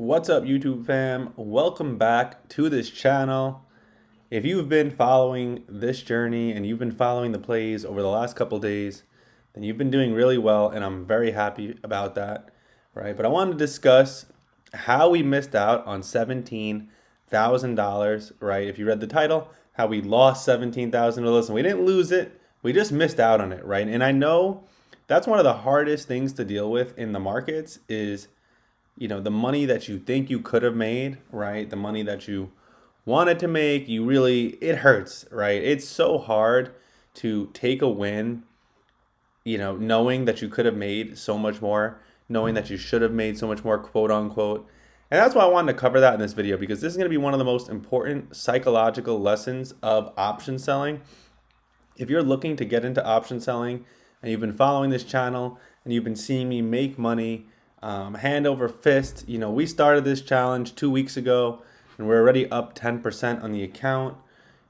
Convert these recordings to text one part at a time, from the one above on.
What's up, YouTube fam? Welcome back to this channel. If you've been following this journey and you've been following the plays over the last couple days, then you've been doing really well, and I'm very happy about that, right? But I wanted to discuss how we missed out on $17,000, right? If you read the title, how we lost $17,000. Listen, we didn't lose it, we just missed out on it, right? And I know that's one of the hardest things to deal with in the markets is the money that you think you could have made, right? The money that you wanted to make, it hurts, right? It's so hard to take a win, knowing that you could have made so much more, knowing that you should have made so much more, quote unquote. And that's why I wanted to cover that in this video, because this is going to be one of the most important psychological lessons of option selling. If you're looking to get into option selling and you've been following this channel and you've been seeing me make money, hand over fist. We started this challenge 2 weeks ago and we're already up 10% on the account.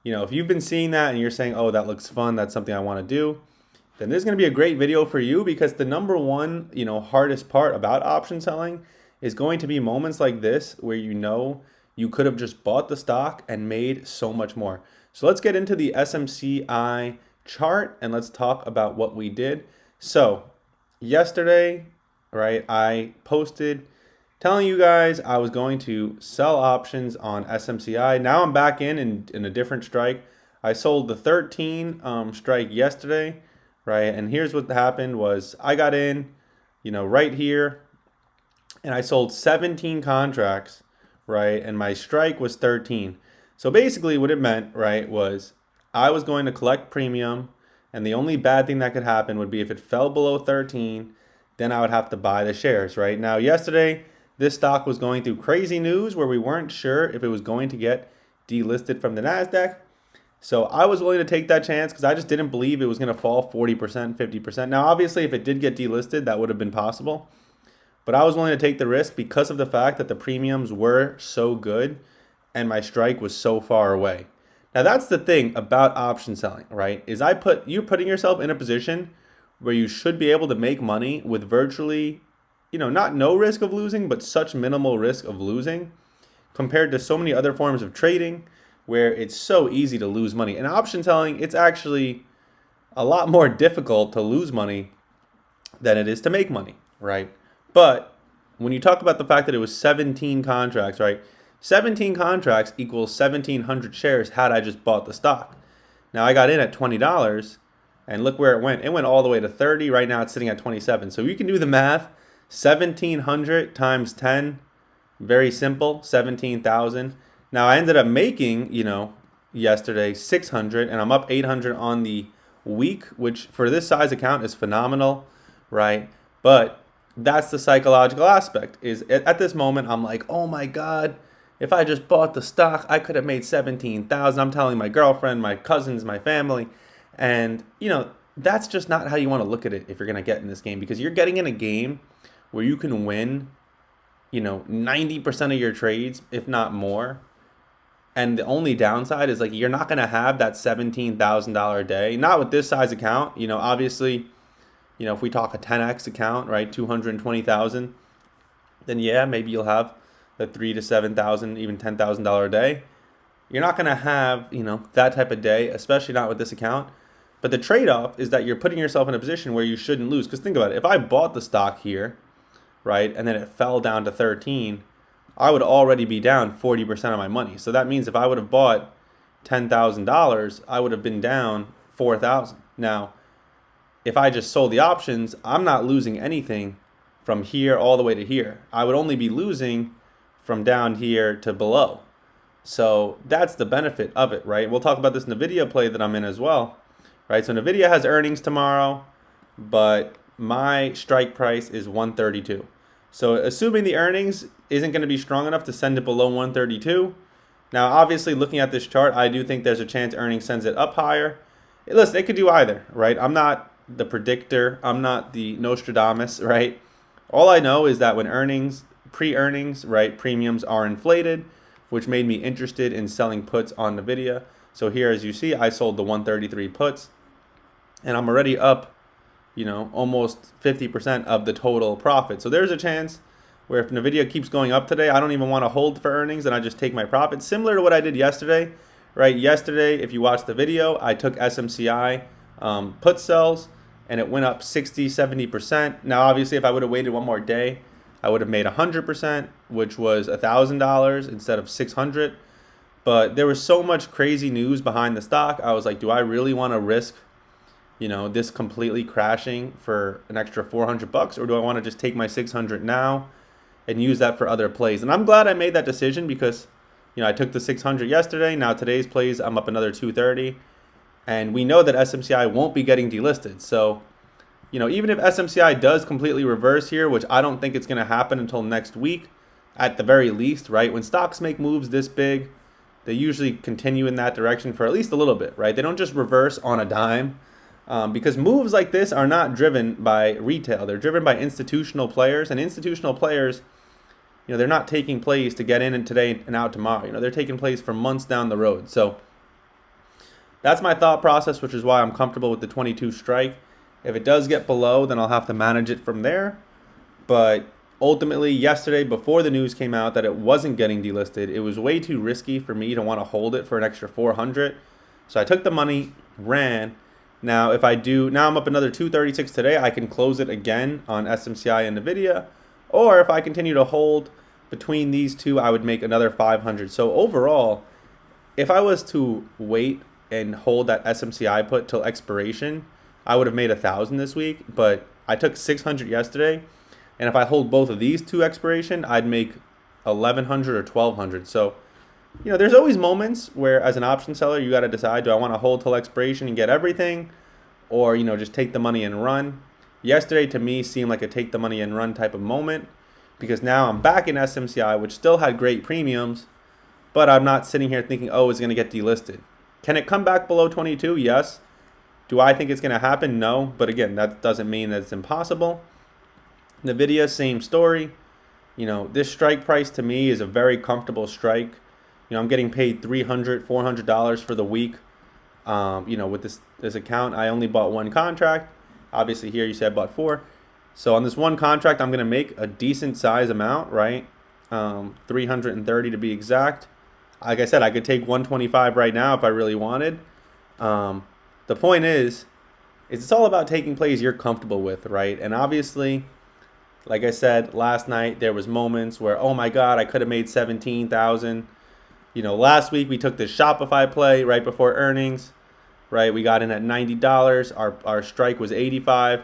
If you've been seeing that and you're saying, oh, that looks fun, that's something I want to do, then this is going to be a great video for you, because the number one, hardest part about option selling is going to be moments like this where you could have just bought the stock and made so much more. So let's get into the SMCI chart and let's talk about what we did. So yesterday, right, I posted telling you guys I was going to sell options on SMCI. Now I'm back in a different strike. I sold the 13 strike yesterday, right? And here's what happened was I got in, right here, and I sold 17 contracts, right? And my strike was 13. So basically what it meant, right, was I was going to collect premium, and the only bad thing that could happen would be if it fell below 13, then I would have to buy the shares, right? Now, yesterday, this stock was going through crazy news where we weren't sure if it was going to get delisted from the NASDAQ. So I was willing to take that chance because I just didn't believe it was going to fall 40%, 50%. Now, obviously, if it did get delisted, that would have been possible. But I was willing to take the risk because of the fact that the premiums were so good and my strike was so far away. Now, that's the thing about option selling, right? Is you're putting yourself in a position where you should be able to make money with virtually, not no risk of losing, but such minimal risk of losing compared to so many other forms of trading where it's so easy to lose money. In option selling, it's actually a lot more difficult to lose money than it is to make money, right? But when you talk about the fact that it was 17 contracts, right? 17 contracts equals 1,700 shares had I just bought the stock. Now, I got in at $20. And look where it went. It went all the way to 30. Right now it's sitting at 27. So you can do the math. 1,700 times 10. Very simple. 17,000. Now I ended up making, yesterday 600. And I'm up 800 on the week, which for this size account is phenomenal, right? But that's the psychological aspect. Is at this moment I'm like, oh my God, if I just bought the stock, I could have made 17,000. I'm telling my girlfriend, my cousins, my family. And, that's just not how you want to look at it if you're going to get in this game, because you're getting in a game where you can win, 90% of your trades, if not more. And the only downside is you're not going to have that $17,000 day. Not with this size account. Obviously, if we talk a 10x account, right, 220,000, then yeah, maybe you'll have the $3,000 to $7,000, even $10,000 a day. You're not going to have, that type of day, especially not with this account. But the trade-off is that you're putting yourself in a position where you shouldn't lose. Because think about it. If I bought the stock here, right, and then it fell down to 13, I would already be down 40% of my money. So that means if I would have bought $10,000, I would have been down $4,000. Now, if I just sold the options, I'm not losing anything from here all the way to here. I would only be losing from down here to below. So that's the benefit of it, right? We'll talk about this Nvidia play that I'm in as well, right? So Nvidia has earnings tomorrow, but my strike price is 132. So assuming the earnings isn't going to be strong enough to send it below 132. Now, obviously, looking at this chart, I do think there's a chance earnings sends it up higher. Listen, it could do either, right? I'm not the predictor. I'm not the Nostradamus, right? All I know is that when pre-earnings, right, premiums are inflated, which made me interested in selling puts on Nvidia. So here, as you see, I sold the 133 puts, and I'm already up, almost 50% of the total profit. So there's a chance where if Nvidia keeps going up today, I don't even want to hold for earnings and I just take my profit. Similar to what I did yesterday, right? Yesterday, if you watched the video, I took SMCI put sells and it went up 60, 70%. Now, obviously, if I would have waited one more day, I would have made 100%, which was $1,000 instead of 600. But there was so much crazy news behind the stock. I was like, do I really want to risk, this completely crashing for an extra 400 bucks, or do I want to just take my 600 now and use that for other plays? And I'm glad I made that decision because, I took the 600 yesterday. Now today's plays, I'm up another 230. And we know that SMCI won't be getting delisted. So, even if SMCI does completely reverse here, which I don't think it's going to happen until next week, at the very least, right? When stocks make moves this big, they usually continue in that direction for at least a little bit, right? They don't just reverse on a dime because moves like this are not driven by retail. They're driven by institutional players, and institutional players, they're not taking plays to get in today and out tomorrow. They're taking plays for months down the road. So that's my thought process, which is why I'm comfortable with the 22 strike. If it does get below, then I'll have to manage it from there. But ultimately, yesterday, before the news came out that it wasn't getting delisted, it was way too risky for me to want to hold it for an extra 400. So I took the money, ran. Now, if I do, now I'm up another 236 today. I can close it again on SMCI and Nvidia. Or if I continue to hold between these two, I would make another 500. So overall, if I was to wait and hold that SMCI put till expiration, I would have made 1,000 this week, but I took 600 yesterday, and if I hold both of these to expiration, I'd make 1,100 or 1,200. So, there's always moments where, as an option seller, you got to decide: do I want to hold till expiration and get everything, or just take the money and run? Yesterday, to me, seemed like a take the money and run type of moment because now I'm back in SMCI, which still had great premiums, but I'm not sitting here thinking, oh, it's going to get delisted. Can it come back below 22? Yes. Do I think it's going to happen? No. But again, that doesn't mean that it's impossible. Nvidia, same story. This strike price to me is a very comfortable strike. I'm getting paid $300, $400 for the week. With this account, I only bought one contract. Obviously here you said I bought 4. So on this one contract, I'm going to make a decent size amount, right? 330 to be exact. Like I said, I could take 125 right now if I really wanted. The point is it's all about taking plays you're comfortable with, right? And obviously, like I said, last night there was moments where, oh my God, I could have made 17,000. Last week we took this Shopify play right before earnings, right? We got in at $90. Our strike was 85.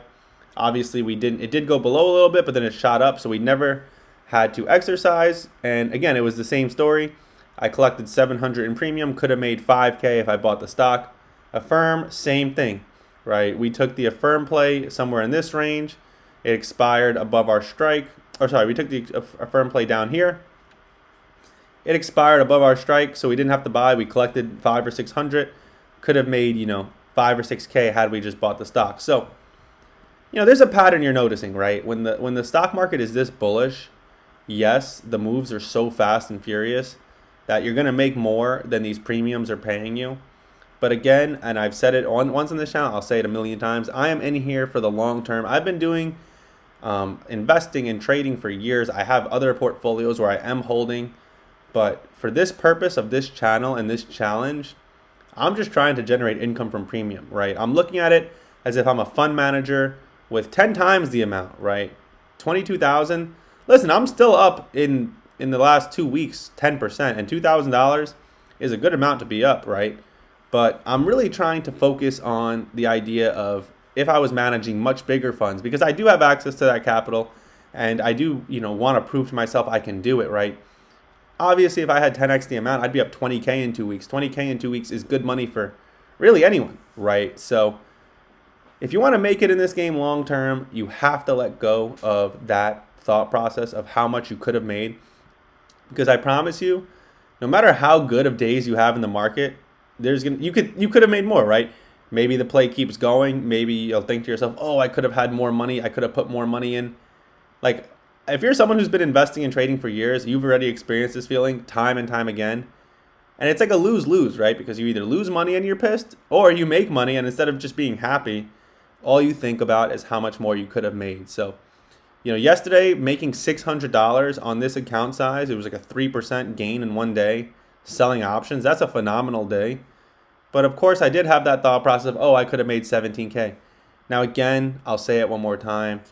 Obviously, it did go below a little bit, but then it shot up, so we never had to exercise. And again, it was the same story. I collected 700 in premium, could have made 5K if I bought the stock. Affirm, same thing, right? We took the Affirm play somewhere in this range. It expired above our strike. We took the Affirm play down here. It expired above our strike, so we didn't have to buy. We collected 500 or 600. Could have made, 5 or 6K had we just bought the stock. So, there's a pattern you're noticing, right? When the stock market is this bullish, yes, the moves are so fast and furious that you're going to make more than these premiums are paying you. But again, and I've said it once on this channel, I'll say it a million times, I am in here for the long term. I've been doing investing and trading for years. I have other portfolios where I am holding. But for this purpose of this channel and this challenge, I'm just trying to generate income from premium, right? I'm looking at it as if I'm a fund manager with 10 times the amount, right? 22,000. Listen, I'm still up in the last 2 weeks, 10%, and $2,000 is a good amount to be up, right? But I'm really trying to focus on the idea of if I was managing much bigger funds, because I do have access to that capital and I do, want to prove to myself I can do it, right? Obviously, if I had 10x the amount, I'd be up 20K in 2 weeks. 20K in 2 weeks is good money for really anyone, right? So if you want to make it in this game long term, you have to let go of that thought process of how much you could have made. Because I promise you, no matter how good of days you have in the market, you could have made more, right? Maybe the play keeps going. Maybe you'll think to yourself, oh, I could have had more money. I could have put more money in. Like, if you're someone who's been investing and trading for years, you've already experienced this feeling time and time again. And it's like a lose-lose, right? Because you either lose money and you're pissed, or you make money and instead of just being happy, all you think about is how much more you could have made. So Yesterday making $600 on this account size, it was like a 3% gain in one day selling options. That's a phenomenal day. But of course, I did have that thought process of, oh, I could have made 17K. Now, again, I'll say it one more time.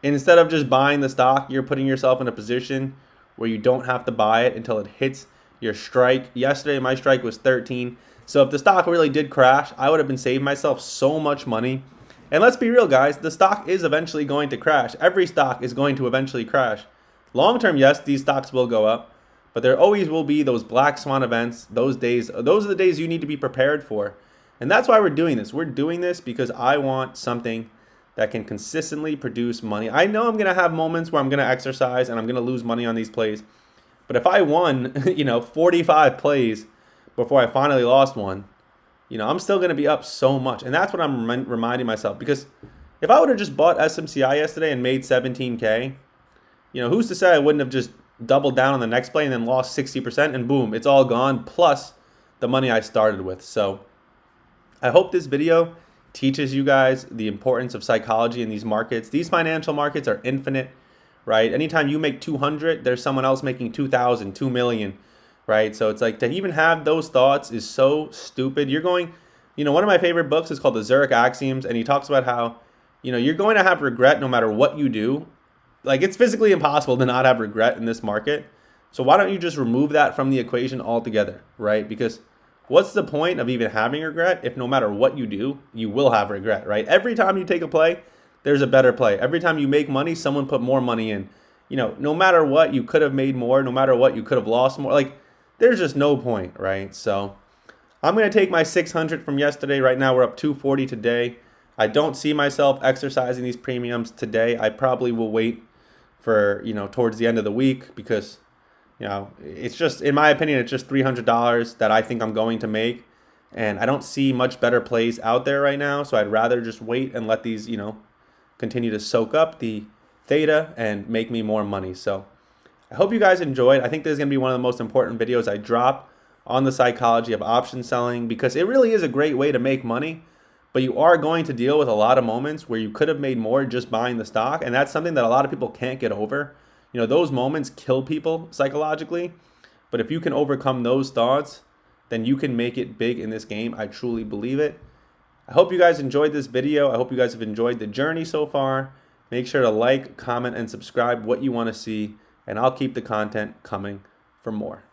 Instead of just buying the stock, you're putting yourself in a position where you don't have to buy it until it hits your strike. Yesterday, my strike was 13. So if the stock really did crash, I would have been saving myself so much money. And let's be real, guys, the stock is eventually going to crash. Every stock is going to eventually crash. Long term, yes, these stocks will go up. But there always will be those black swan events, those days. Those are the days you need to be prepared for. And that's why we're doing this. We're doing this because I want something that can consistently produce money. I know I'm going to have moments where I'm going to exercise and I'm going to lose money on these plays. But if I won, 45 plays before I finally lost one, I'm still going to be up so much. And that's what I'm reminding myself. Because if I would have just bought SMCI yesterday and made 17K, who's to say I wouldn't have just doubled down on the next play and then lost 60% and boom, it's all gone, plus the money I started with. So I hope this video teaches you guys the importance of psychology in these markets. These financial markets are infinite, right? Anytime you make 200, there's someone else making 2,000, 2 million, right? So it's like to even have those thoughts is so stupid. One of my favorite books is called The Zurich Axioms, and he talks about how, you're going to have regret no matter what you do. Like, it's physically impossible to not have regret in this market. So why don't you just remove that from the equation altogether, right? Because what's the point of even having regret if no matter what you do, you will have regret, right? Every time you take a play, there's a better play. Every time you make money, someone put more money in. No matter what, you could have made more. No matter what, you could have lost more. Like, there's just no point, right? So I'm going to take my 600 from yesterday. Right now, we're up 240 today. I don't see myself exercising these premiums today. I probably will wait for, towards the end of the week because, it's just, in my opinion, it's just $300 that I think I'm going to make. And I don't see much better plays out there right now. So I'd rather just wait and let these, continue to soak up the theta and make me more money. So I hope you guys enjoyed. I think this is going to be one of the most important videos I drop on the psychology of option selling because it really is a great way to make money. But you are going to deal with a lot of moments where you could have made more just buying the stock. And that's something that a lot of people can't get over. Those moments kill people psychologically. But if you can overcome those thoughts, then you can make it big in this game. I truly believe it. I hope you guys enjoyed this video. I hope you guys have enjoyed the journey so far. Make sure to like, comment, and subscribe what you want to see. And I'll keep the content coming for more.